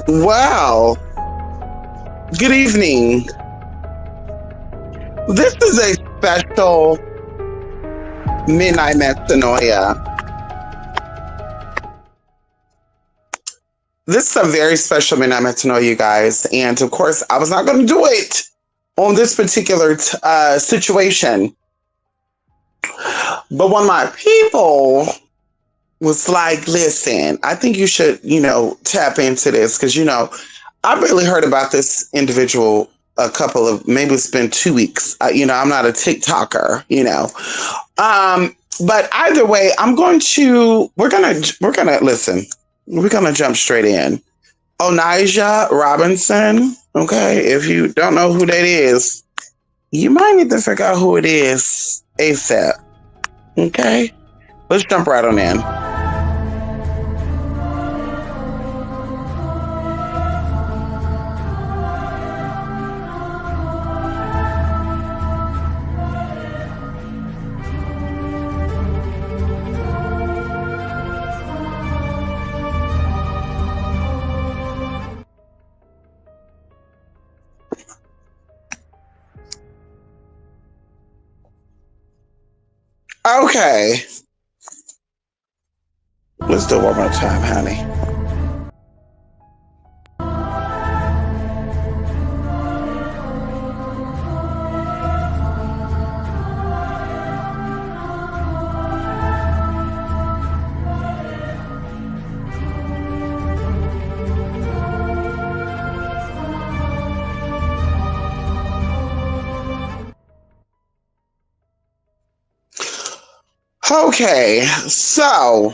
Well, good evening. This is a special midnight metanoia. This is a very special midnight metanoia, you guys. And of course, I was not going to do it on this particular situation. But one of my people was like, listen, I think you should, tap into this because, I barely heard about this individual a couple of, maybe it's been 2 weeks. I'm not a TikToker, But either way, we're going to listen. We're going to jump straight in. Onijah Robinson. Okay. If you don't know who that is, you might need to figure out who it is ASAP. Okay. Let's jump right on in. Okay. Let's do it one more time, honey. Okay, so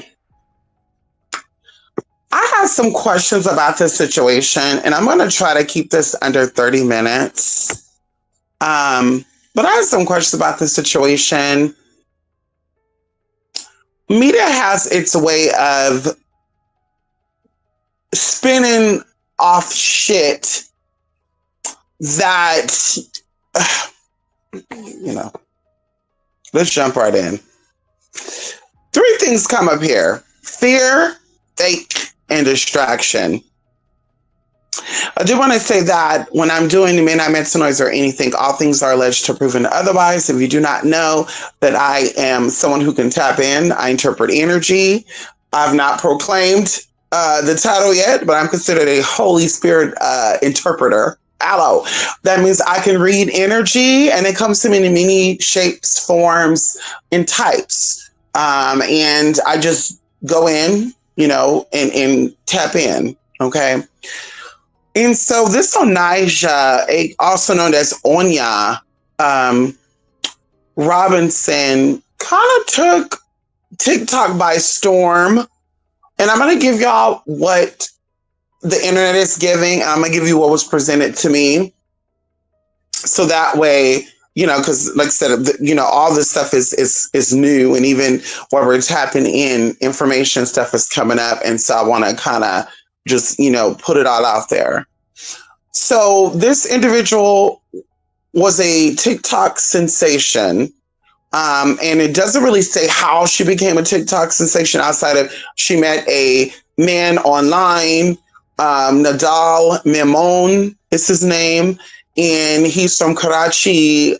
I have some questions about this situation, and I'm going to try to keep this under 30 minutes. But I have some questions about this situation. Media has its way of spinning off shit that, let's jump right in. 3 things come up here: fear, fake, and distraction. I do want to say that when I'm doing the midnight metanoids or anything, all things are alleged to proven otherwise. If you do not know that I am someone who can tap in, I interpret energy. I've not proclaimed the title yet, but I'm considered a Holy Spirit interpreter. Hello. That means I can read energy, and it comes to me in many shapes, forms, and types. And I just go in, and tap in. Okay. And so this Onijah, also known as Onijah Robinson, kind of took TikTok by storm. And I'm going to give y'all what the internet is giving. And I'm going to give you what was presented to me. So that way, because like I said, all this stuff is new, and even while we're tapping in, information stuff is coming up. And so I want to kind of just, put it all out there. So this individual was a TikTok sensation. And it doesn't really say how she became a TikTok sensation outside of she met a man online, Nadal Memon is his name. And he's from Karachi,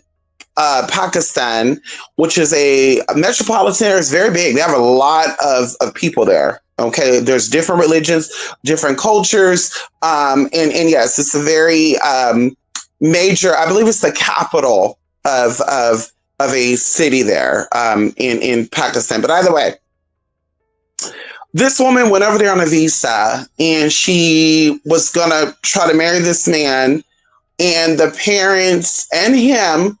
Pakistan, which is a metropolitan area. It's very big. They have a lot of people there. Okay, there's different religions, different cultures, and yes, it's a very major. I believe it's the capital of a city there in Pakistan. But either way, this woman went over there on a visa, and she was gonna try to marry this man. And the parents and him,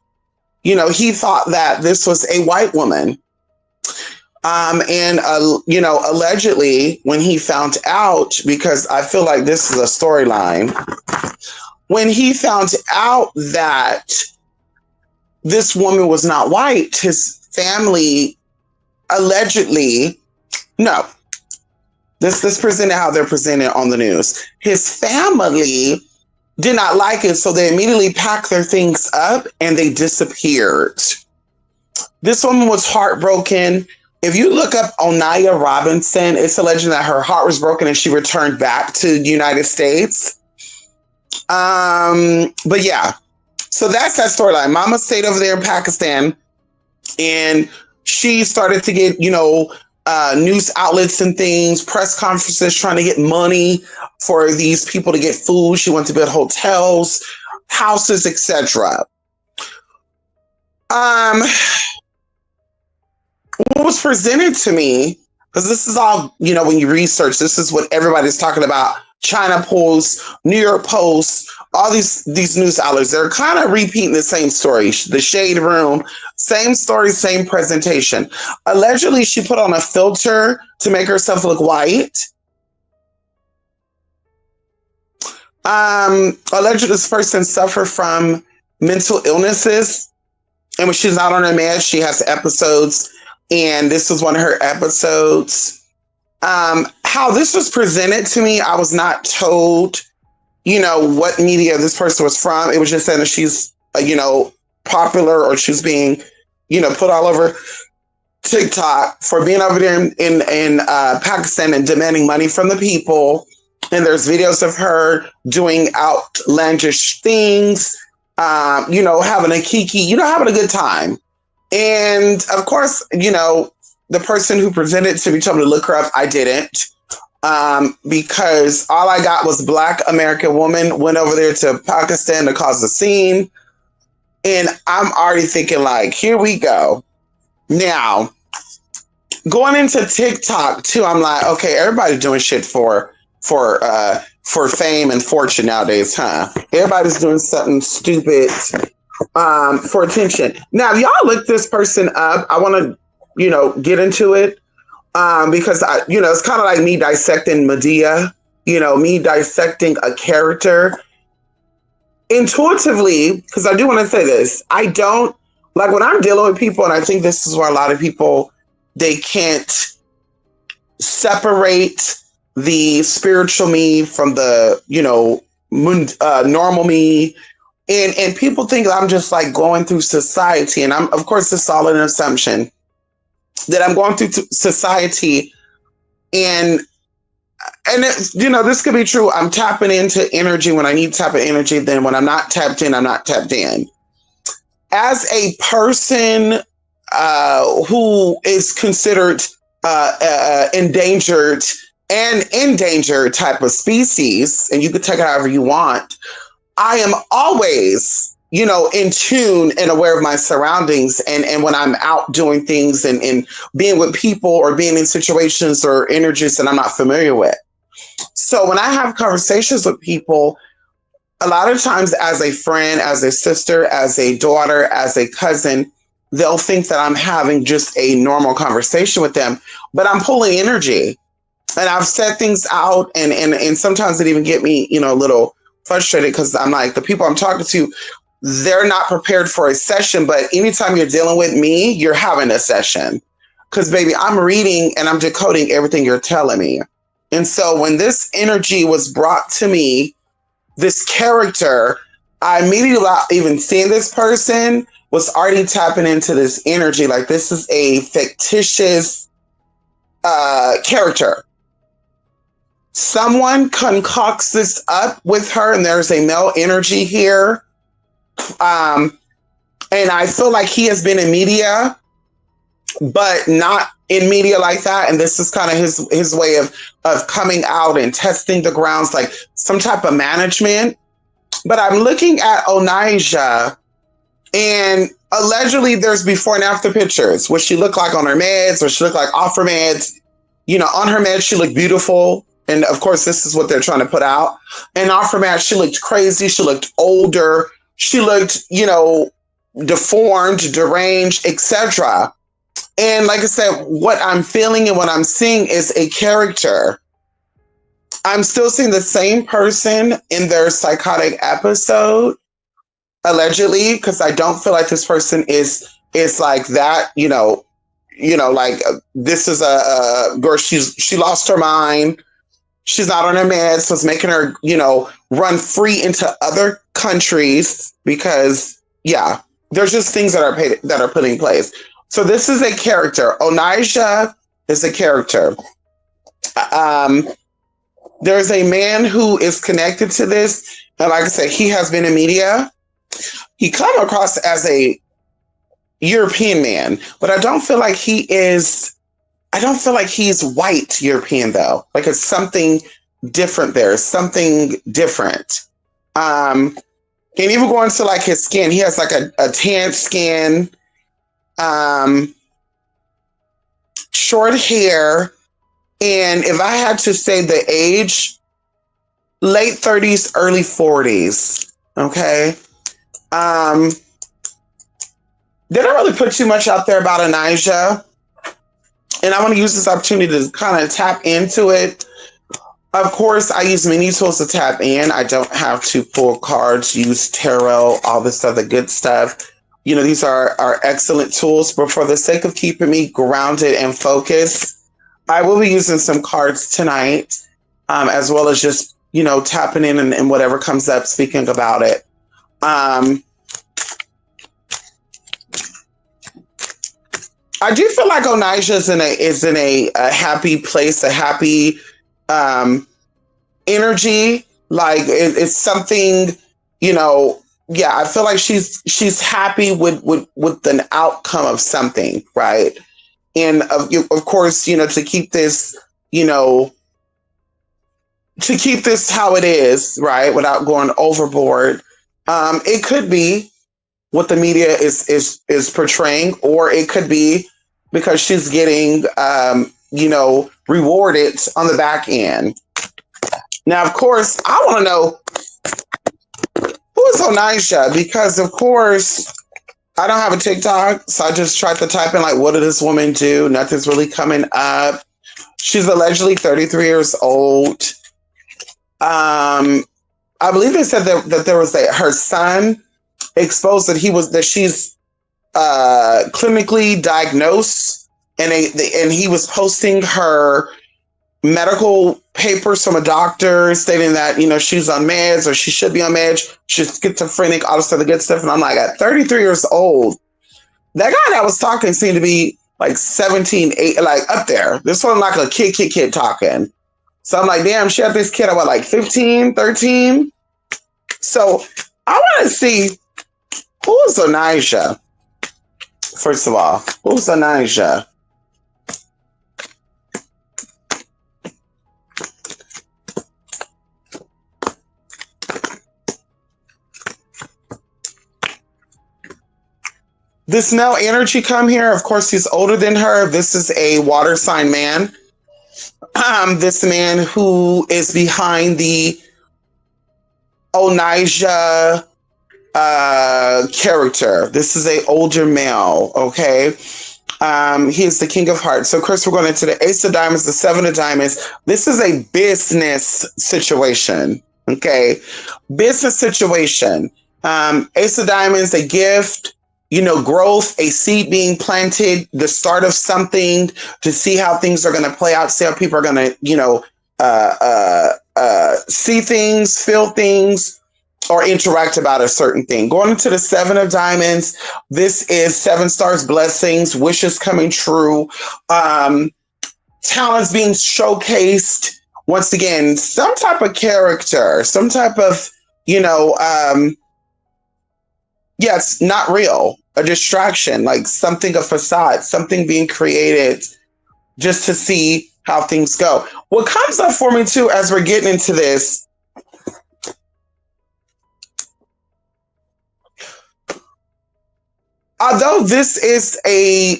he thought that this was a white woman. Allegedly, when he found out, because I feel like this is a storyline, when he found out that this woman was not white, his family allegedly, no, this presented how they're presented on the news. His family did not like it, so they immediately packed their things up and they disappeared. This woman was heartbroken. If you look up Onijah Robinson, it's alleged that her heart was broken and she returned back to the United States. But yeah, so that's that storyline. Mama stayed over there in Pakistan, and she started to get, news outlets and things, press conferences, trying to get money for these people to get food. She wanted to build hotels, houses, etc. What was presented to me, because this is all, when you research, this is what everybody's talking about. China Post, New York Post, all these news outlets, they're kind of repeating the same story. The Shade Room, same story, same presentation. Allegedly, she put on a filter to make herself look white. Allegedly, this person suffered from mental illnesses. And when she's not on her meds, she has episodes. And this was one of her episodes. How this was presented to me, I was not told, what media this person was from. It was just saying that she's, popular, or she's being, put all over TikTok for being over there in Pakistan and demanding money from the people. And there's videos of her doing outlandish things, having a kiki, having a good time. And of course, the person who presented to me told me to look her up. I didn't, because all I got was Black American woman went over there to Pakistan to cause a scene. And I'm already thinking, like, here we go. Now, going into TikTok too, I'm like, okay, everybody's doing shit for fame and fortune nowadays, huh? Everybody's doing something stupid for attention. Now, if y'all look this person up, I want to, get into it, because it's kind of like me dissecting Medea, me dissecting a character intuitively, because I do want to say this. I don't like when I'm dealing with people, and I think this is where a lot of people, they can't separate the spiritual me from the, normal me. And people think I'm just like going through society. And I'm, of course, this is all an assumption that I'm going through society. And it, this could be true. I'm tapping into energy when I need to tap in energy. Then when I'm not tapped in, I'm not tapped in. As a person who is considered endangered and endangered type of species, and you can take it however you want, I am always, in tune and aware of my surroundings. And when I'm out doing things and being with people or being in situations or energies that I'm not familiar with. So when I have conversations with people, a lot of times as a friend, as a sister, as a daughter, as a cousin, they'll think that I'm having just a normal conversation with them, but I'm pulling energy. And I've said things out, and sometimes it even get me, a little frustrated, because I'm like, the people I'm talking to, they're not prepared for a session. But anytime you're dealing with me, you're having a session, because baby, I'm reading and I'm decoding everything you're telling me. And so when this energy was brought to me, this character, I immediately, without even seeing this person, was already tapping into this energy. Like, this is a fictitious character. Someone concocts this up with her, and there's a male energy here. And I feel like he has been in media, but not in media like that. And this is kind of his way of coming out and testing the grounds, like some type of management. But I'm looking at Onijah, and allegedly there's before and after pictures. What she looked like on her meds, or she looked like off her meds. On her meds, she looked beautiful. And of course, this is what they're trying to put out. And off her meds, she looked crazy. She looked older. She looked, deformed, deranged, etc. And like I said, what I'm feeling and what I'm seeing is a character. I'm still seeing the same person in their psychotic episode, allegedly, because I don't feel like this person is like that, like this is a girl, she lost her mind. She's not on her meds, so it's making her, run free into other countries, because, yeah, there's just things that are put in place. So this is a character. Onijah is a character. Um, there's a man who is connected to this, and like I said, he has been in media. He come across as a European man, but I don't feel like he is. I don't feel like he's white European though. Like it's something different there. Something different. And even going to like his skin, he has like a tan skin, short hair, and if I had to say the age, late 30s, early 40s. Okay. They don't really put too much out there about onijah, and I want to use this opportunity to kind of tap into it. Of course, I use many tools to tap in. I don't have to pull cards, use tarot, all this other good stuff. You know, these are excellent tools, but for the sake of keeping me grounded and focused, I will be using some cards tonight, as well as just, you know, tapping in and whatever comes up, speaking about it. I do feel like onijah is in a happy place, a happy energy. Like it's something, you know. Yeah, I feel like she's happy with an outcome of something, right? And of course, you know, to keep this, you know, to keep this how it is, right, without going overboard. It could be what the media is portraying, or it could be because she's getting, you know, rewarded on the back end. Now, of course, I want to know who is onijah, because, of course, I don't have a TikTok, so I just tried to type in, like, what did this woman do? Nothing's really coming up. She's allegedly 33 years old. I believe they said that there was her son exposed that she's clinically diagnosed, and he was posting her medical papers from a doctor stating that, you know, she's on meds, or she should be on meds, she's schizophrenic, all this other good stuff. And I'm like, at 33 years old, that guy that was talking seemed to be like 17, 8, like up there. This one like a kid talking. So I'm like, damn, she had this kid at what, like 15, 13? So I want to see, who is onijah? First of all, who's onijah? This male energy come here. Of course, he's older than her. This is a water sign man. This man who is behind the onijah character. This is a older male. Okay. He is the king of hearts. So, Chris, we're going into the ace of diamonds, the seven of diamonds. This is a business situation. Okay. Business situation. Ace of diamonds, a gift, you know, growth, a seed being planted, the start of something, to see how things are going to play out, see how people are going to, you know, see things, feel things, or interact about a certain thing. Going into the seven of diamonds, this is 7 stars, blessings, wishes coming true, talents being showcased. Once again, some type of character, some type of, you know, yes, not real, a distraction, like something, a facade, something being created just to see how things go. What comes up for me too, as we're getting into this, although this is a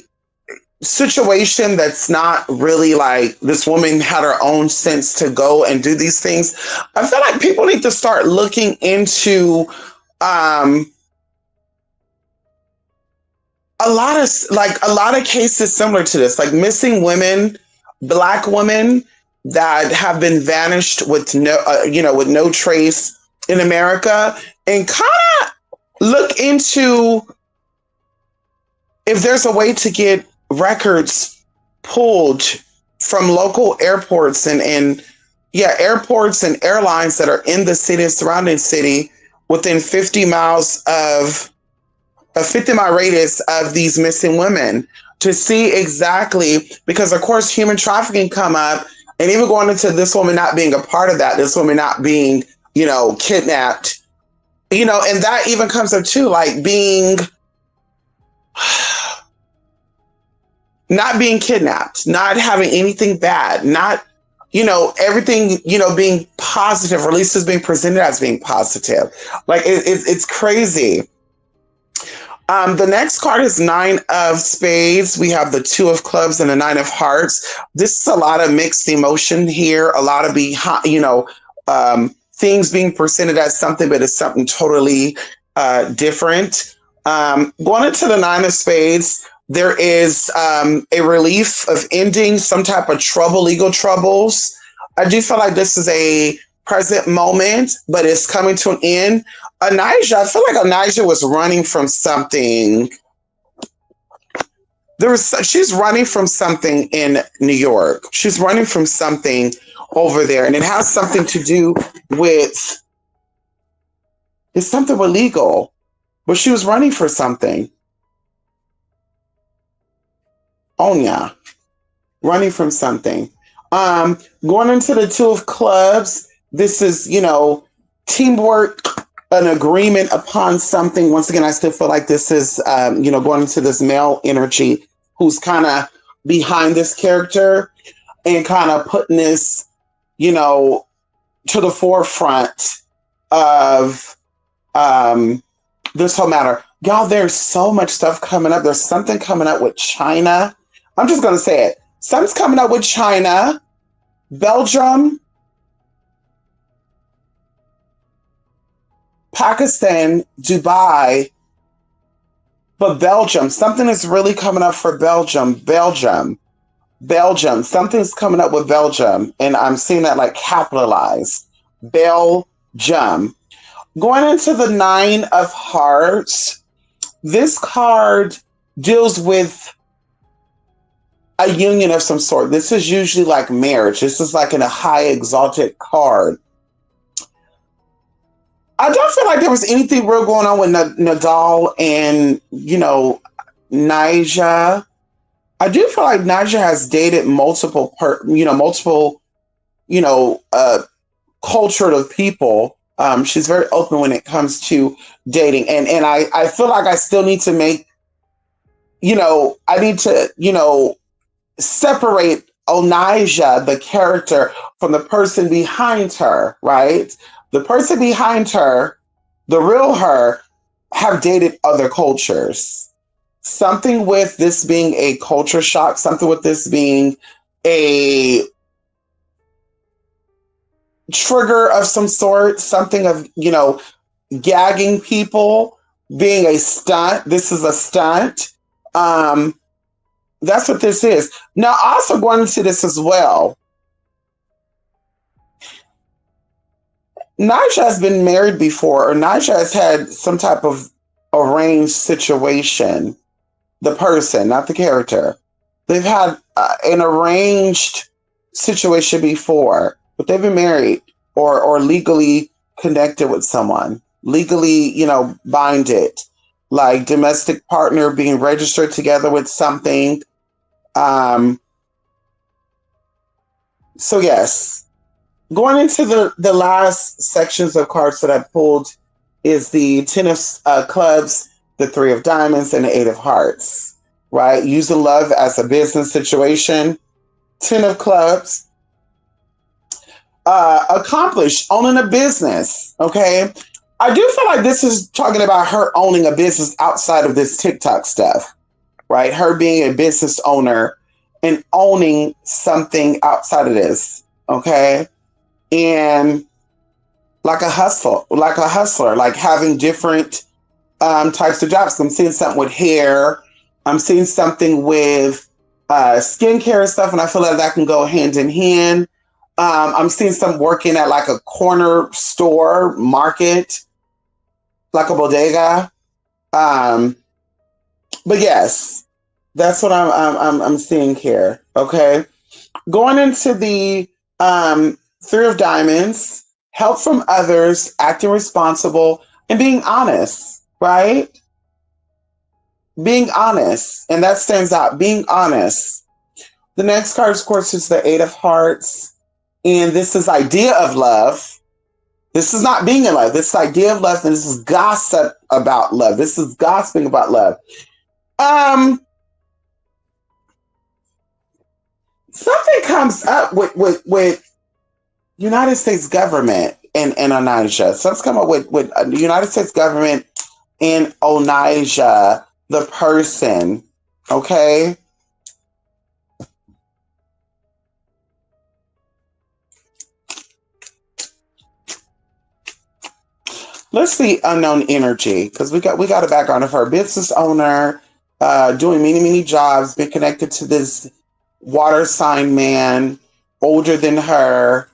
situation that's not really like this woman had her own sense to go and do these things, I feel like people need to start looking into a lot of cases similar to this, like missing women, Black women that have been vanished with no, you know, with no trace in America, and kind of look into if there's a way to get records pulled from local airports and airports and airlines that are in the city and surrounding city within 50 miles of a 50-mile radius of these missing women to see exactly, because of course human trafficking come up, and even going into this woman not being a part of that, this woman not being, kidnapped, and that even comes up too, like being not being kidnapped, not having anything bad, not, everything, being positive, or at least is being presented as being positive. Like it's crazy. The next card is Nine of Spades. We have the Two of Clubs and the Nine of Hearts. This is a lot of mixed emotion here, a lot of things being presented as something, but it's something totally different. Going into the Nine of Spades, there is a relief of ending some type of trouble, legal troubles. I do feel like this is a present moment, but it's coming to an end. Onijah, I feel like Onijah was running from something. She's running from something in New York. She's running from something over there, and it has something to do with, it's something with legal, but she was running for something. Onijah, running from something. Going into the Two of Clubs, this is, teamwork, an agreement upon something. Once again, I still feel like this is, going into this male energy who's kind of behind this character and kind of putting this, to the forefront of this whole matter. Y'all, there's so much stuff coming up. There's something coming up with China. I'm just going to say it. Something's coming up with China, Belgium, Pakistan, Dubai, but Belgium. Something is really coming up for Belgium. Belgium. Something's coming up with Belgium. And I'm seeing that like capitalized. Belgium. Going into the Nine of Hearts, this card deals with a union of some sort. This is usually like marriage. This is like in a high exalted card. I don't feel like there was anything real going on with Nadal and, Nija. I do feel like Nija has dated multiple, cultured of people. She's very open when it comes to dating. And I feel like I still need to make, I need to, separate Onijah, the character, from the person behind her, right? The person behind her, the real her, have dated other cultures. Something with this being a culture shock, something with this being a trigger of some sort, something of, gagging people, being a stunt. This is a stunt. That's what this is. Now, also going into this as well, Nija has been married before, or Nija has had some type of arranged situation. The person, not the character. They've had an arranged situation before, but they've been married or legally connected with someone, legally, binded, like domestic partner being registered together with something. So yes, going into the last sections of cards that I pulled is the Ten of Clubs, the Three of Diamonds, and the Eight of Hearts, right? Using love as a business situation. Ten of Clubs, accomplished, owning a business, okay? I do feel like this is talking about her owning a business outside of this TikTok stuff, right? Her being a business owner and owning something outside of this, okay? And like a hustler, like having different types of jobs. I'm seeing something with hair. I'm seeing something with skincare and stuff, and I feel like that can go hand in hand. I'm seeing some working at like a corner store market, like a bodega. But yes, that's what I'm seeing here. Okay, going into the Three of Diamonds, help from others, acting responsible, and being honest. Right? being honest, and that stands out. Being honest. The next card, of course, is the Eight of Hearts, and this is idea of love. This is not being in love. This is idea of love, and this is gossip about love. This is gossiping about love. Something comes up with United States government and onijah. Something's come up with the United States government and onijah, the person. Okay. Let's see unknown energy, because we got a background of her business owner, doing many jobs, been connected to this water sign man, older than her,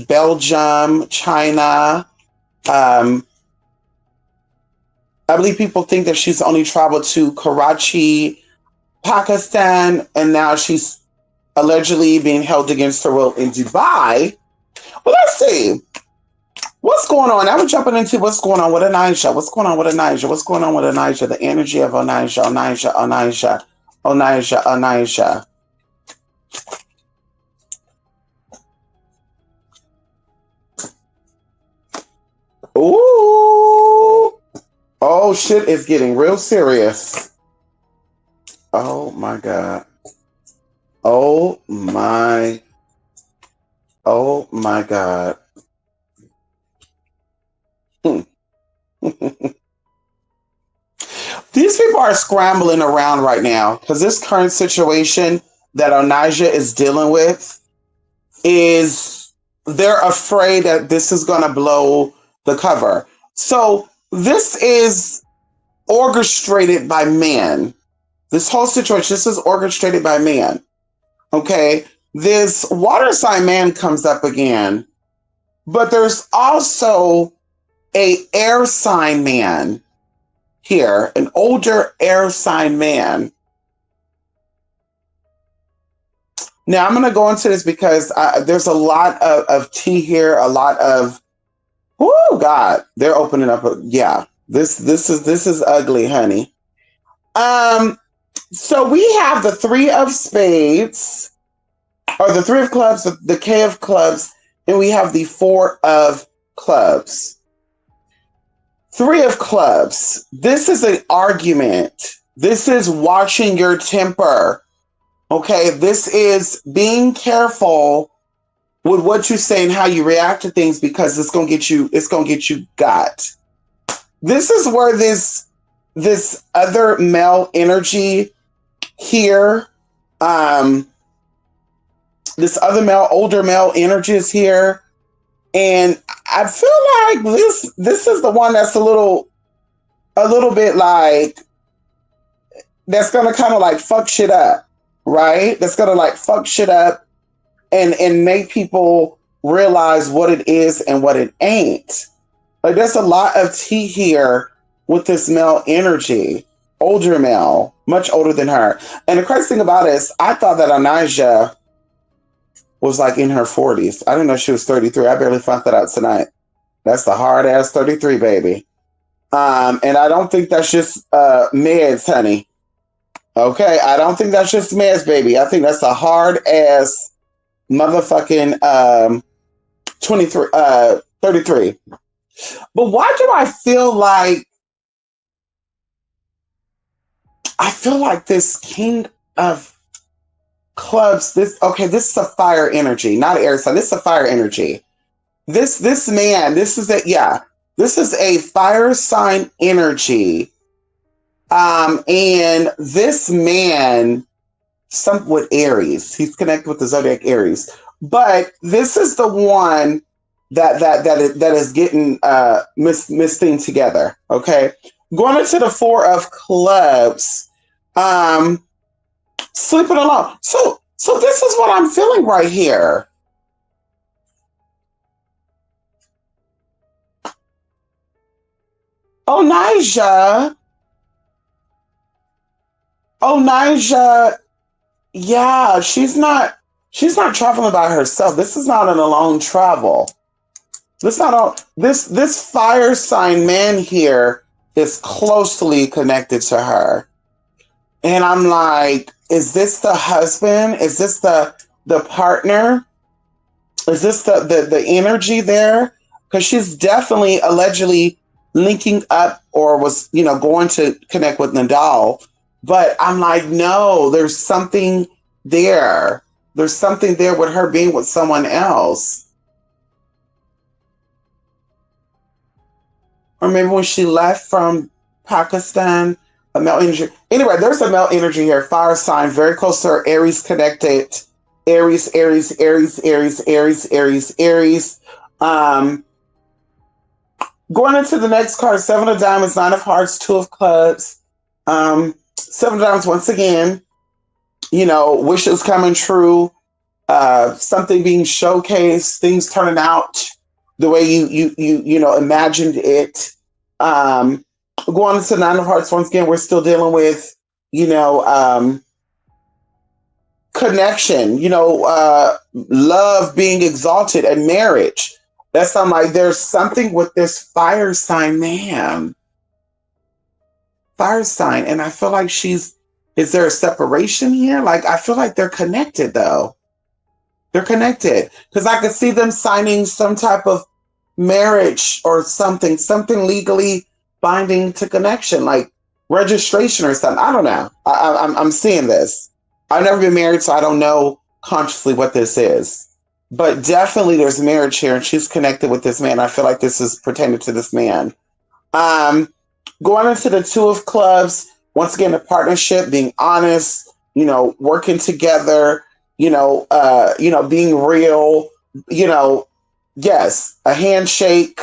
Belgium, China. I believe people think that she's only traveled to Karachi, Pakistan, and now she's allegedly being held against her will in Dubai. Well, let's see. What's going on? Now we're jumping into what's going on with onijah. What's going on with onijah? What's going on with onijah? The energy of onijah, onijah, onijah, onijah, onijah. Ooh. Oh, shit is getting real serious. Oh, my God. Oh, my. Oh, my God. These people are scrambling around right now because this current situation that onijah is dealing with is they're afraid that this is going to blow the cover. So this is orchestrated by man. This whole situation, this is orchestrated by man. Okay. This water sign man comes up again, but there's also a air sign man here, an older air sign man. Now I'm going to go into this because there's a lot of tea here, a lot of, oh God, they're opening up. Yeah, this is ugly, honey. So we have the Three of Spades, or the Three of Clubs, the K of Clubs, and we have the Four of Clubs. Three of Clubs. This is an argument. This is watching your temper. Okay, this is being careful with what you say and how you react to things, because it's gonna get you got. This is where this other male energy here, this other older male energy is here. And I feel like this is the one that's a little bit like, that's gonna kind of like fuck shit up, right? That's gonna like fuck shit up and make people realize what it is and what it ain't. Like, there's a lot of tea here with this male energy, older male, much older than her. And the crazy thing about it is, I thought that onijah was like in her 40s. I didn't know she was 33. I barely found that out tonight. That's the hard ass 33, baby. And I don't think that's just meds, honey. Okay, I don't think that's just meds, baby. I think that's a hard ass motherfucking 33. But why do I feel like this King of Clubs, this is a fire energy, not an air sign. This is a fire energy. This man, this is a fire sign energy. And this man, some with Aries, he's connected with the zodiac Aries. But this is the one that is getting mixed together. Okay, going into the Four of Clubs. Sleeping alone. So this is what I'm feeling right here. Onijah, yeah, she's not traveling by herself. This is not an alone travel. This fire sign man here is closely connected to her. And I'm like, is this the husband? Is this the partner? Is this the energy there? Because she's definitely allegedly linking up or was, going to connect with Nadal. But I'm like, no, there's something there. There's something there with her being with someone else. Or maybe when she left from Pakistan, a male energy. Anyway, there's a male energy here. Fire sign, very close to her. Aries connected. Aries, Aries, Aries, Aries, Aries, Aries, Aries. Going into the next card, Seven of Diamonds, Nine of Hearts, Two of Clubs. Seven of Diamonds, once again, wishes coming true. Something being showcased, things turning out the way you imagined it. Going into Nine of Hearts, once again, we're still dealing with, connection, love being exalted and marriage. That sounds like there's something with this fire sign man. Fire sign. And I feel like is there a separation here? Like, I feel like they're connected though. They're connected. Because I could see them signing some type of marriage or something legally binding to connection, like registration or something. I don't know. I'm seeing this. I've never been married, so I don't know consciously what this is. But definitely there's marriage here, and she's connected with this man. I feel like this is pertaining to this man. Going into the Two of Clubs, once again, a partnership, being honest, working together, being real, yes, a handshake,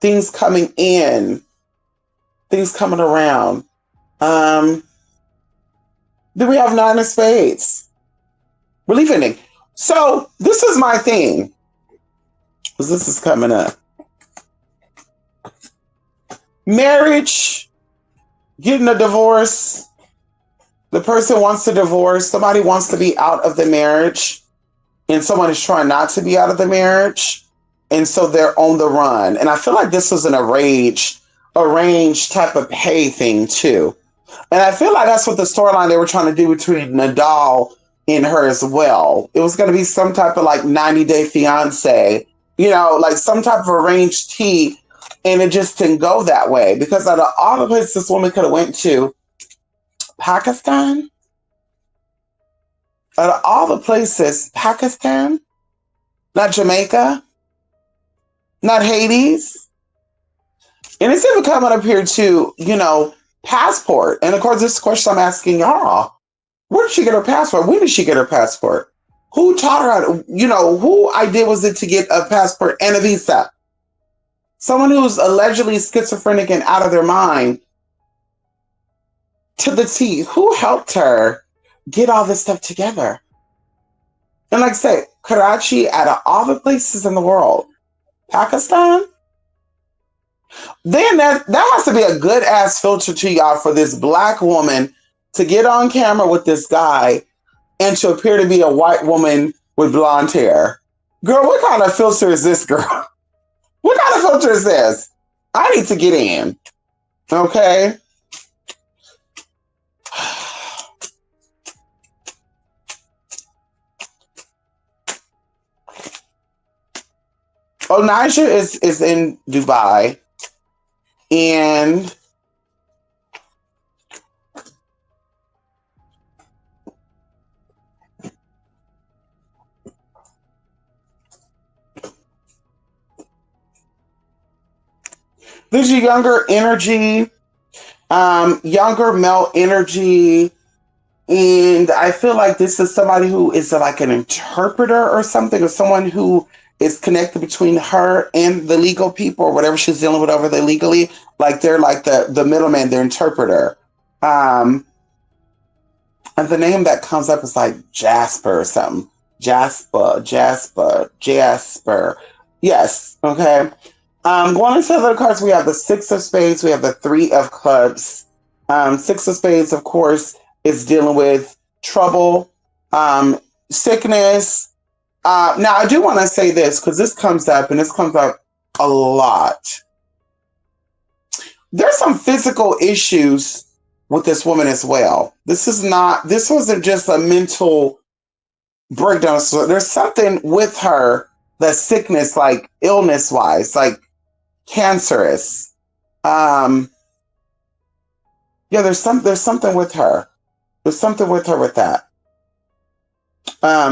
things coming in, things coming around. Then we have Nine of Spades. Relief ending. So this is my thing, because this is coming up. Marriage, getting a divorce. The person wants to divorce. Somebody wants to be out of the marriage, and someone is trying not to be out of the marriage. And so they're on the run. And I feel like this was an arranged type of pay thing too. And I feel like that's what the storyline they were trying to do between Nadal and her as well. It was going to be some type of like 90-day fiance, like some type of arranged tea. And it just didn't go that way, because out of all the places this woman could have went to, Pakistan? Out of all the places, Pakistan? Not Jamaica? Not Hades? And it's even coming up here to, passport. And of course, this question I'm asking y'all. Where did she get her passport? When did she get her passport? Who taught her how to, who idea was it to get a passport and a visa? Someone who's allegedly schizophrenic and out of their mind to the T. Who helped her get all this stuff together? And like I say, Karachi, out of all the places in the world, Pakistan? Then that has to be a good ass filter to y'all for this black woman to get on camera with this guy and to appear to be a white woman with blonde hair. Girl, what kind of filter is this, girl? What kind of filter is this? I need to get in. Okay? Onijah is in Dubai. And there's a younger energy, younger male energy. And I feel like this is somebody who is like an interpreter or something, or someone who is connected between her and the legal people or whatever she's dealing with over there legally. Like they're like the middleman, the interpreter. And the name that comes up is like Jasper or something. Jasper. Yes. Okay. Going into the other cards, we have the Six of Spades. We have the Three of Clubs. Six of Spades, of course, is dealing with trouble, sickness. Now, I do want to say this, because this comes up, and this comes up a lot. there's some physical issues with this woman as well. This wasn't just a mental breakdown. So there's something with her, the sickness, like illness wise, like cancerous. Um, yeah, there's something with her. There's something with her with that.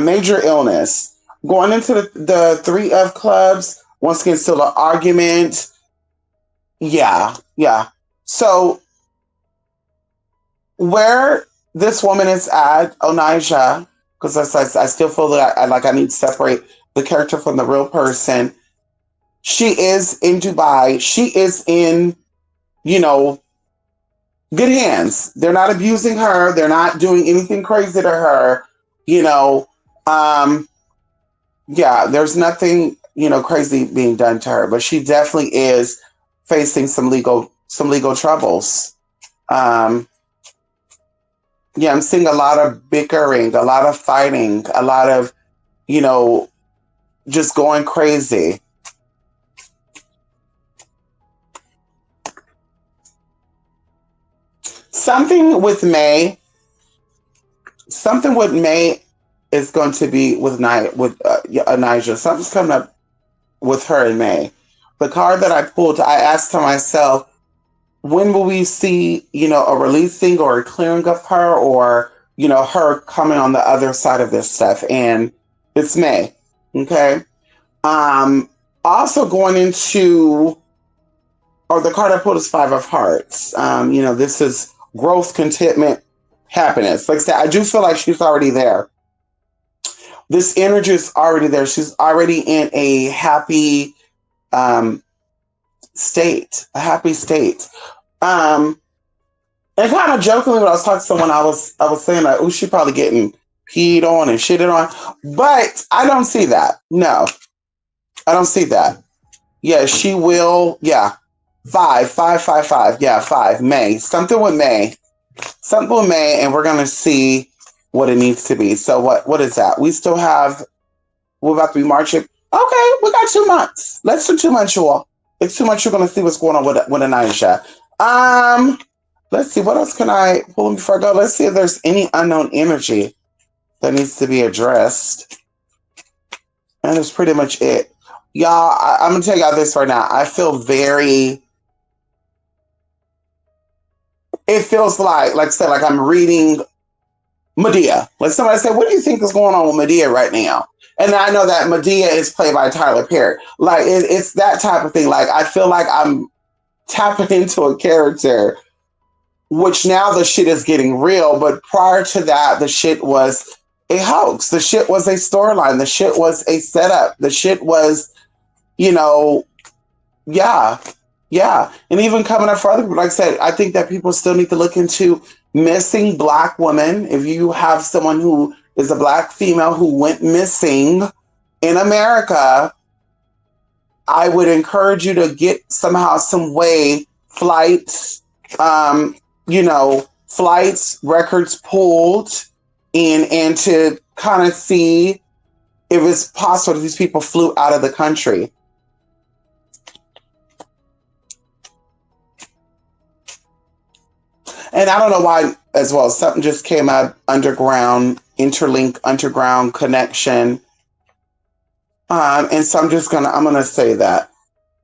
Major illness. Going into the three of clubs, once again, still an argument. Yeah, yeah. So where this woman is at, Onijah, because I still feel that I need to separate the character from the real person. She is in Dubai. She is in, you know, good hands. They're not abusing her. They're not doing anything crazy to her. You know, um, yeah, there's nothing, crazy being done to her, but she definitely is facing some legal troubles. Um, yeah, I'm seeing a lot of bickering, a lot of fighting, a lot of, you know, just going crazy. Something with May, something with May is going to be with Nigel. Something's coming up with her in May. The card that I pulled, I asked to myself, when will we see, a releasing or a clearing of her, or, her coming on the other side of this stuff? And it's May. Okay. Um, Also going into, or the card I pulled is Five of Hearts. This is growth, contentment, happiness. Like I said, I do feel like she's already there. This energy is already there. She's already in a happy um, state, a happy state. Um, and kind of jokingly, when I was talking to someone, I was saying like, "Oh, she probably getting peed on and shitted on," but I don't see that. No, I don't see that. Yeah, she will. Yeah, 555. Yeah, 5 May. Something with May, and we're gonna see what it needs to be. So what is that? We still have. We're about to be marching. Okay, we got 2 months. Let's do 2 months, you all. It's 2 months. You're gonna see what's going on with Anisha. Um, let's see. What else can I pull in before I go? Let's see if there's any unknown energy that needs to be addressed. And that's pretty much it. Y'all, I'm gonna tell y'all this right now. I feel very. It feels like I said, like I'm reading Medea. Like somebody said, what do you think is going on with Medea right now? And I know that Medea is played by Tyler Perry. Like it's that type of thing. Like I feel like I'm tapping into a character, which now the shit is getting real. But prior to that, the shit was a hoax. The shit was a storyline. The shit was a setup. The shit was, you know, yeah, yeah. And even coming up further, like I said, I think that people still need to look into missing Black women. If you have someone who is a Black female who went missing in America, I would encourage you to get somehow, some way, flights, flights, records pulled, and to kind of see if it's possible that these people flew out of the country. And I don't know why as well. Something just came up, underground, interlink, underground connection. And so I'm gonna say that.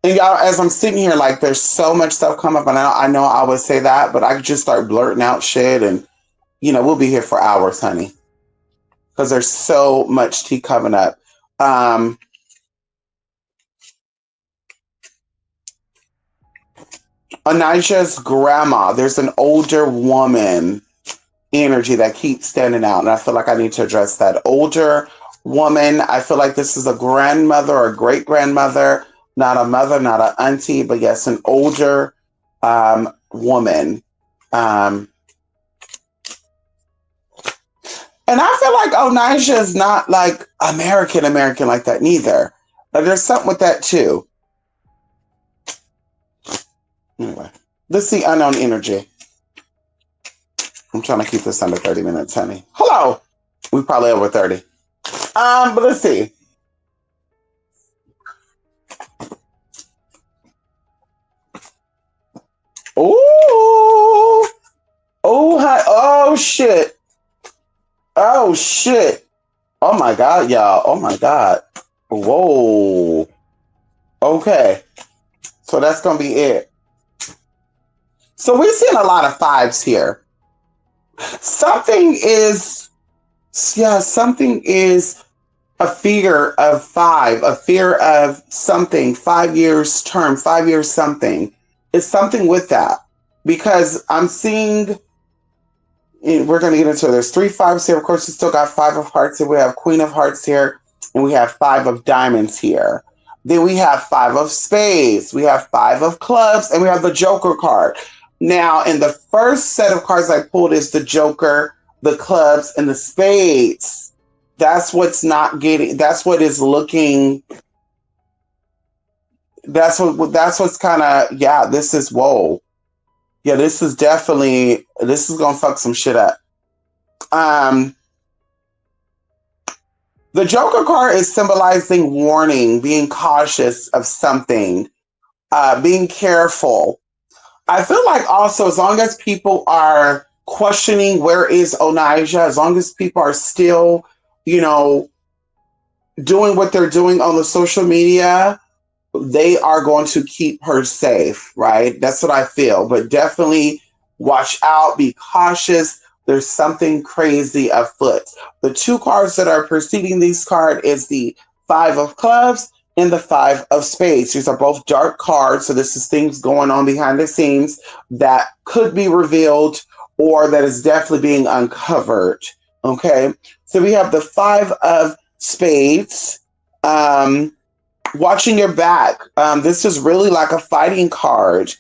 And y'all, as I'm sitting here, like there's so much stuff come up, and I know I would say that, but I could just start blurting out shit, and we'll be here for hours, honey, because there's so much tea coming up. Um, Anijah's grandma, there's an older woman energy that keeps standing out. And I feel like I need to address that. Older woman, I feel like this is a grandmother or great grandmother, not a mother, not an auntie, but yes, an older woman. Um, and I feel like Onijah is not like American like that neither. But there's something with that too. Anyway, let's see unknown energy. I'm trying to keep this under 30 minutes, honey. Hello. We probably over 30. But let's see. Oh shit. Oh shit. Oh my god, y'all. Oh my god. Whoa. Okay. So that's gonna be it. So we're seeing a lot of fives here. Something is, yeah, something is a fear of five, a fear of something, 5 years term, 5 years something. It's something with that. Because I'm seeing, we're going to get into it. There's three fives here. Of course, we still got five of hearts here. We have queen of hearts here. And we have five of diamonds here. Then we have five of spades. We have five of clubs. And we have the joker card. Now, in the first set of cards I pulled is the joker, the clubs, and the spades. That's what's not getting, that's what is looking, that's what's kind of, yeah, this is, whoa. Yeah, this is definitely, this is going to fuck some shit up. The Joker card is symbolizing warning, being cautious of something, being careful. I feel like also, as long as people are questioning where is Onijah, as long as people are still, you know, doing what they're doing on the social media, they are going to keep her safe, right? That's what I feel. But definitely watch out, be cautious. There's something crazy afoot. The two cards that are preceding these cards is the five of clubs and the five of spades. These are both dark cards, so this is things going on behind the scenes that could be revealed or that is definitely being uncovered. Okay, so we have the five of spades. Watching your back. This is really like a fighting card.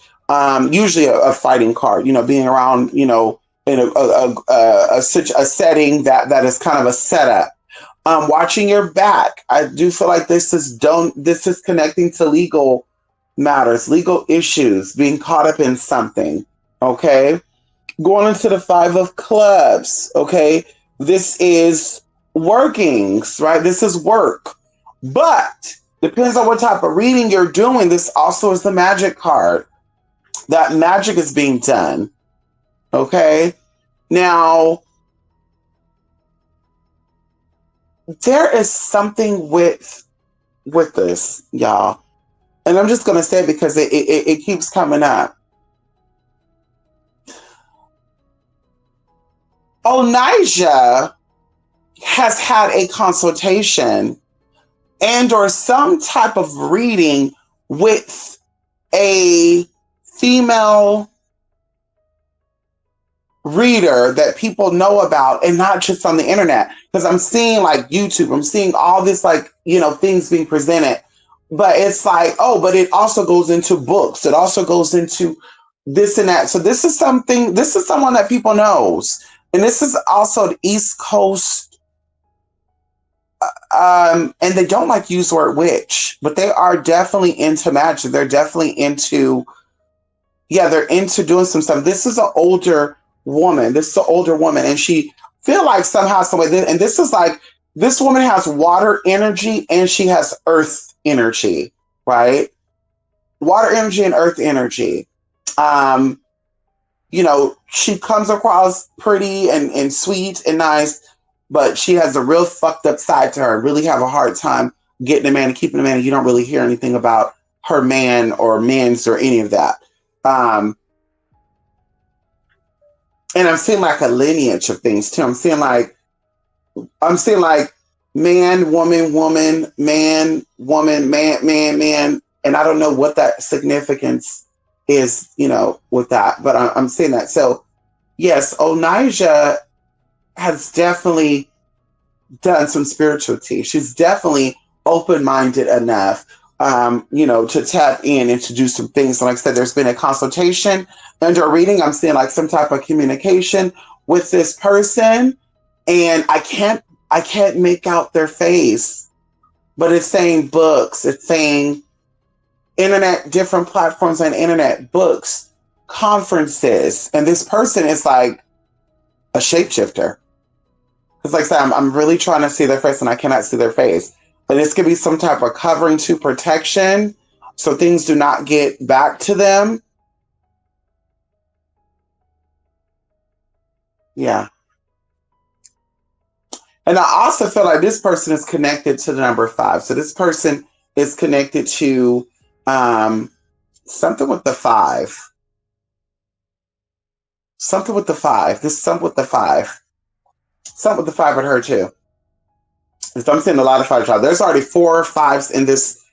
Usually a fighting card. You know, being around. You know, in a setting that is kind of a setup. Watching your back. I do feel like this is connecting to legal matters, legal issues, being caught up in something. Okay, going into the five of clubs. Okay, this is workings, right? This is work, but depends on what type of reading you're doing. This also is the magic card. That magic is being done. Okay. Now, there is something with this, y'all. And I'm just gonna say it because it keeps coming up. Onijah has had a consultation and or some type of reading with a female reader that people know about, and not just on the internet, because I'm seeing like YouTube, I'm seeing all this, like, you know, things being presented, but it's like, oh, but it also goes into books, it also goes into this and that. So this is something, this is someone that people knows, and this is also the East Coast. And they don't like to use the word witch, but they are definitely into magic. They're definitely into, yeah, they're into doing some stuff. This is an older woman. This is an older woman, and she feel like somehow, some way. And this is like, this woman has water energy and she has earth energy, right? Water energy and earth energy. Um, you know, she comes across pretty and sweet and nice, but she has a real fucked up side to her. Really have a hard time getting a man and keeping a man. You don't really hear anything about her man or men's or any of that. And I'm seeing like a lineage of things too. I'm seeing like man, woman, woman, man, woman, man, man, man. And I don't know what that significance is, you know, with that, but I'm seeing that. So yes, Onijah has definitely done some spirituality. She's definitely open-minded enough, you know, to tap in and to do some things. And like I said, there's been a consultation under a reading. I'm seeing like some type of communication with this person, and I can't make out their face, but it's saying books, it's saying internet, different platforms on internet, books, conferences, and this person is like a shapeshifter. Because like I said, I'm really trying to see their face and I cannot see their face. But this could be some type of covering to protection so things do not get back to them. Yeah. And I also feel like this person is connected to the number five. So this person is connected to um, something with the five. Something with the five. This something with the five. Something with the five with her too. So I'm seeing a lot of five. There's already four fives in this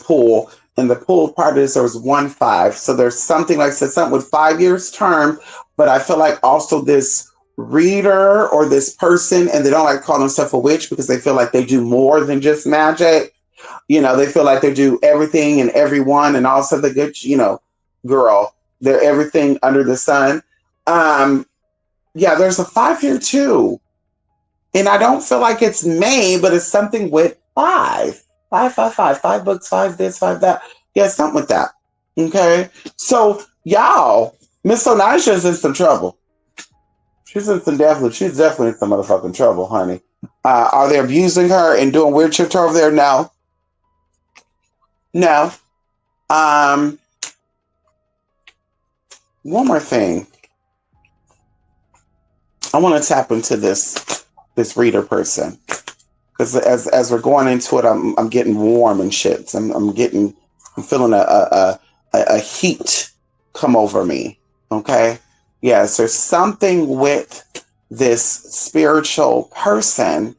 pool. In the pool part of this, there was one five. So there's something like I said, something with 5 years term. But I feel like also this reader or this person, and they don't like to call themselves a witch because they feel like they do more than just magic. They feel like they do everything and everyone, and also the good, girl. They're everything under the sun. Um, yeah, there's a five here too. And I don't feel like it's May, but it's something with five. 555. 5 books, five this, five that. Yeah, something with that. Okay. So y'all, Miss Onijah is in some trouble. She's definitely in some motherfucking trouble, honey. Are they abusing her and doing weird shit to her over there? No. No. Um, One more thing. I want to tap into this reader person. Because as we're going into it, I'm getting warm and shit. I'm feeling a heat come over me. Okay, yes, there's something with this spiritual person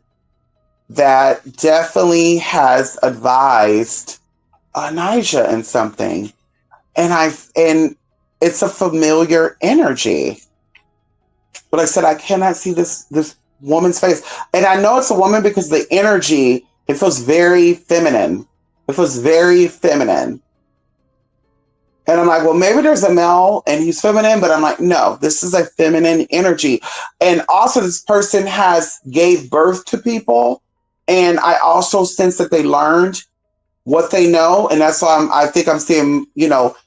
that definitely has advised Onijah in something, and it's a familiar energy. But like I said, I cannot see this woman's face. And I know it's a woman because the energy, it feels very feminine. It feels very feminine. And I'm like, well, maybe there's a male and he's feminine, but I'm like, no, this is a feminine energy. And also this person has gave birth to people. And I also sense that they learned what they know. And that's why I think I'm seeing, male,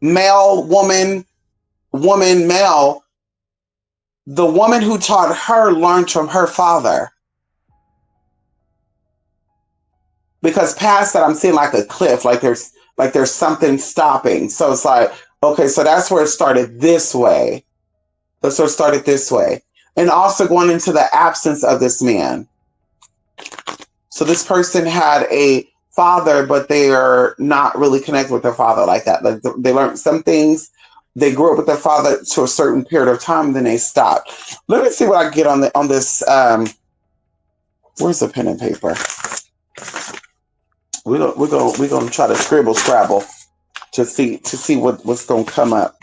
woman, male. The woman who taught her learned from her father. Because past that, I'm seeing like a cliff, like there's something stopping. So it's like, okay, so that's where it started this way. That's where it started this way. And also going into the absence of this man. So this person had a father, but they are not really connected with their father like that. Like they learned some things. They grew up with their father to a certain period of time, then they stopped. Let me see what I get on this. Where's the pen and paper? We're gonna try to scribble scrabble to see what's gonna come up.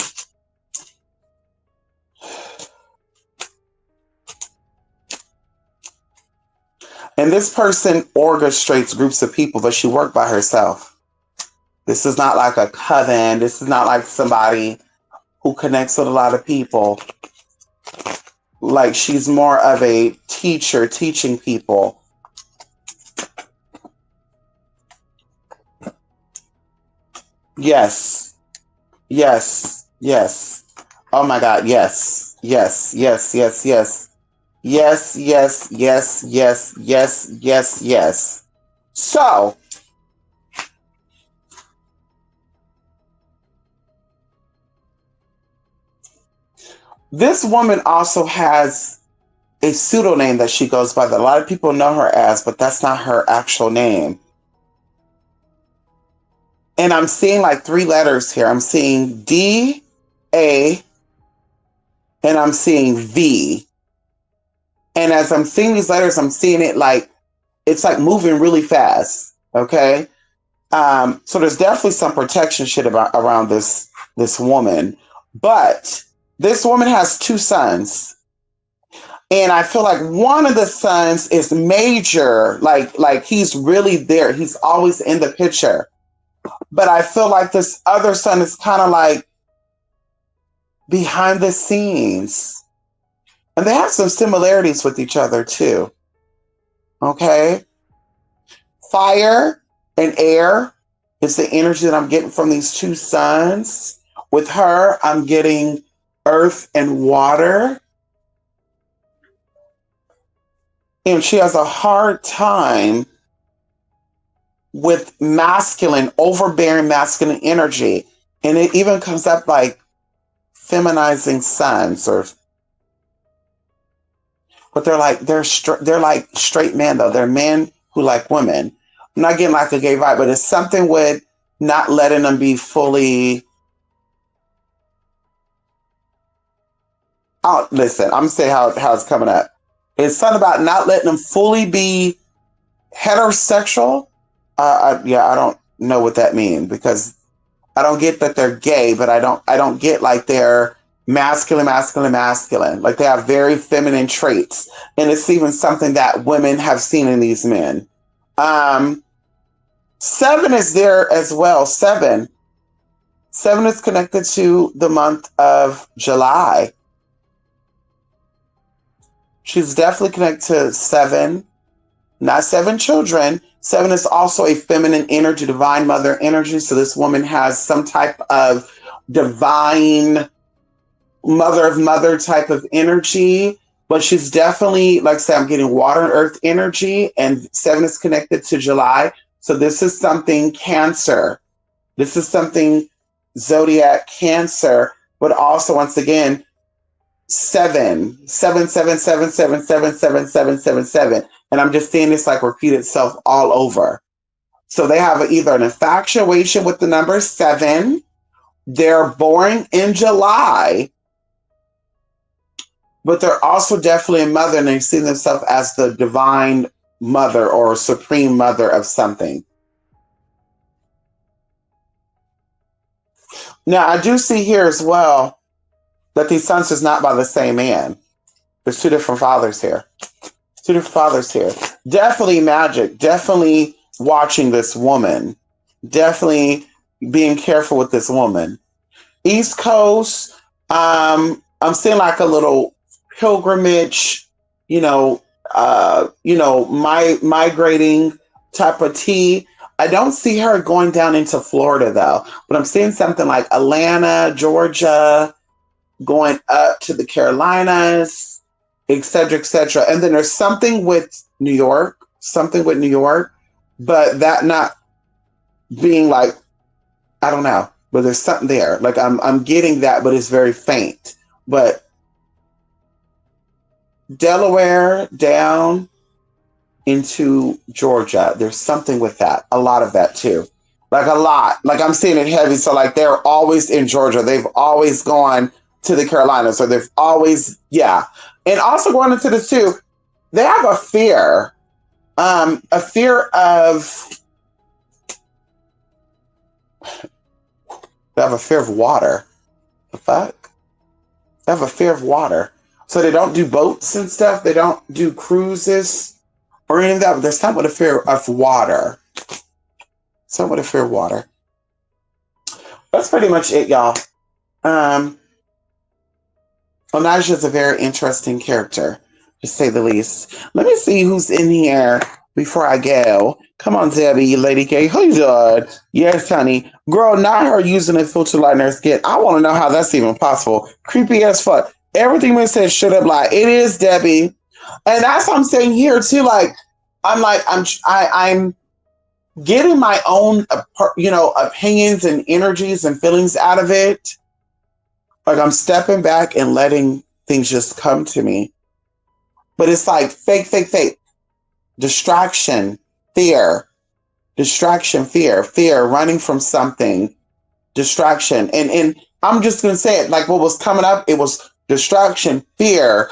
And this person orchestrates groups of people, but she worked by herself. This is not like a coven. This is not like somebody who connects with a lot of people. Like she's more of a teacher teaching people. Yes. Yes. Yes. Oh my God. Yes. Yes. Yes. Yes. Yes. Yes. Yes. Yes. Yes. Yes. Yes. Yes. So this woman also has a pseudonym that she goes by that a lot of people know her as, but that's not her actual name. And I'm seeing like three letters here. I'm seeing D, A, and I'm seeing V. And as I'm seeing these letters, I'm seeing it like it's like moving really fast. Okay. So there's definitely some protection shit around this woman. But this woman has two sons. And I feel like one of the sons is major, like he's really there. He's always in the picture. But I feel like this other son is kind of like behind the scenes. And they have some similarities with each other too. Okay? Fire and air is the energy that I'm getting from these two sons. With her, I'm getting earth and water. And she has a hard time with masculine, overbearing masculine energy. And it even comes up like feminizing sons or but they're like straight men though. They're men who like women. I'm not getting like a gay vibe, but it's something with not letting them be fully. Oh, listen, I'm gonna say how it's coming up. It's something about not letting them fully be heterosexual. Yeah, I don't know what that means because I don't get that they're gay, but I don't get like they're masculine, masculine, masculine. Like they have very feminine traits, and it's even something that women have seen in these men. Um, seven is there as well. Seven is connected to the month of July. She's definitely connected to seven, not seven children. Seven is also a feminine energy, divine mother energy. So this woman has some type of divine mother of mother type of energy. But she's definitely, like I said, I'm getting water and earth energy, and seven is connected to July. So this is something Cancer. This is something zodiac Cancer, but also once again, seven, seven, seven, seven, seven, seven, seven, seven, seven, seven. And I'm just seeing this like repeat itself all over. So they have either an infatuation with the number seven, they're born in July, but they're also definitely a mother and they see themselves as the divine mother or supreme mother of something. Now, I do see here as well that these sons is not by the same man. There's two different fathers here. Two different fathers here. Definitely magic. Definitely watching this woman. Definitely being careful with this woman. East Coast, I'm seeing like a little pilgrimage, migrating type of tea. I don't see her going down into Florida though, but I'm seeing something like Atlanta, Georgia, going up to the Carolinas, et cetera, et cetera. And then there's something with New York, but that not being like, I don't know, but there's something there. Like I'm getting that, but it's very faint. But Delaware down into Georgia, there's something with that. A lot of that too. Like a lot. Like I'm seeing it heavy. So like they're always in Georgia. They've always gone to the Carolinas, or they've always, yeah. And also going into this too, they have a fear of they have a fear of water. The fuck? They have a fear of water. So they don't do boats and stuff. They don't do cruises or any of that. But there's something with a fear of water. Something with a fear of water. That's pretty much it, y'all. Onijah is a very interesting character, to say the least. Let me see who's in here before I go. Come on, Debbie, Lady K. How you doing? Yes, honey. Girl, not her using a filter lighting her skin. I want to know how that's even possible. Creepy as fuck. Everything we said should have lied. It is Debbie, and that's what I'm saying here too. I'm getting my own, opinions and energies and feelings out of it. Like I'm stepping back and letting things just come to me. But it's like fake, fake, fake. Distraction, fear, running from something, distraction. And I'm just gonna say it, like what was coming up, it was distraction, fear,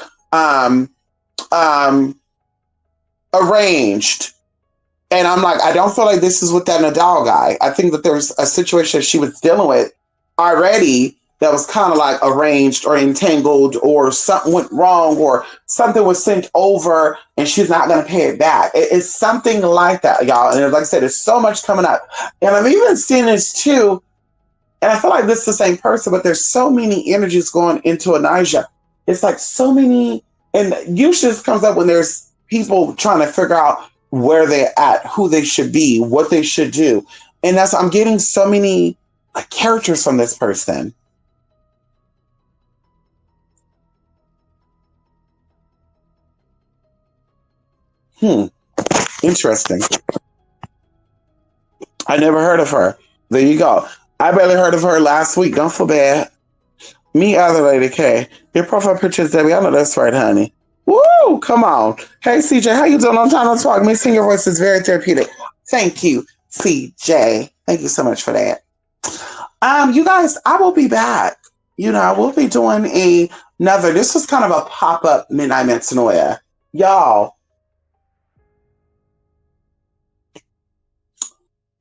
arranged. And I'm like, I don't feel like this is with that Nadal guy. I think that there's a situation she was dealing with already that was kind of like arranged or entangled, or something went wrong, or something was sent over and she's not going to pay it back. It's something like that, y'all. And like I said, there's so much coming up. And I'm even seeing this too. And I feel like this is the same person, but there's so many energies going into Onijah. It's like so many, and usually this comes up when there's people trying to figure out where they're at, who they should be, what they should do. And I'm getting so many characters from this person. Interesting. I never heard of her. There you go. I barely heard of her last week. Don't feel bad. Me, other Lady K. Your profile picture is Debbie. I know that's right, honey. Woo! Come on. Hey, CJ, how you doing? I'm trying to talk. Missing your voice is very therapeutic. Thank you, CJ. Thank you so much for that. You guys, I will be back. I will be doing another. This was kind of a pop up midnight metanoia, y'all.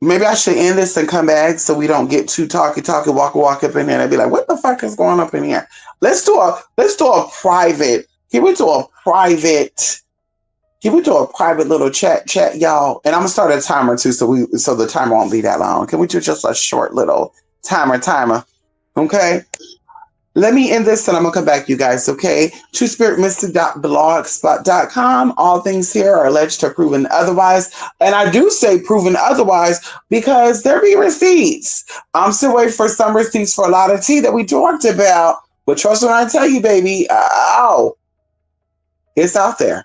Maybe I should end this and come back so we don't get too talky, walk up in here and be like, what the fuck is going up in here? Let's do a private. Can we do a private? Can we do a private little chat, y'all? And I'm gonna start a timer too, so the timer won't be that long. Can we do just a short little timer? Okay. Let me end this and I'm gonna come back, you guys, okay? TrueSpiritMystic.blogspot.com. All things here are alleged to proven otherwise. And I do say proven otherwise because there be receipts. I'm still waiting for some receipts for a lot of tea that we talked about. But trust when I tell you, baby, it's out there.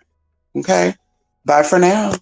Okay? Bye for now.